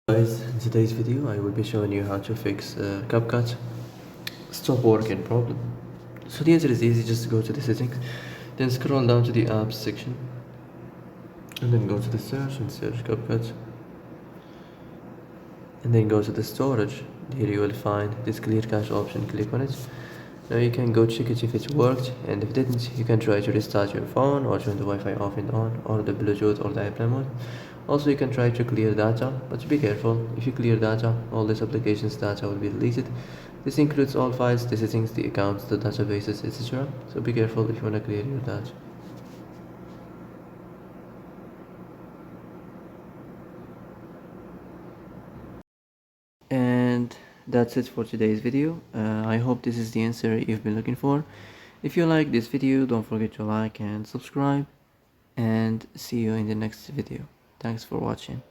Guys, in today's video I will be showing you how to fix Capcut stop working problem. So the answer is easy, just go to the settings, then scroll down to the apps section, and then go to the search and search Capcut, and then go to the storage. Here you will find this clear cache option, click on it. Now you can go check it if it worked, and if it didn't, you can try to restart your phone or turn the Wi-Fi off and on, or the Bluetooth or the airplane mode. Also, you can try to clear data, but be careful. If you clear data, all this application's data will be deleted. This includes all files, the settings, the accounts, the databases, etc. So be careful if you want to clear your data. And that's it for today's video. I hope this is the answer you've been looking for. If you like this video, don't forget to like and subscribe, and see you in the next video. Thanks for watching.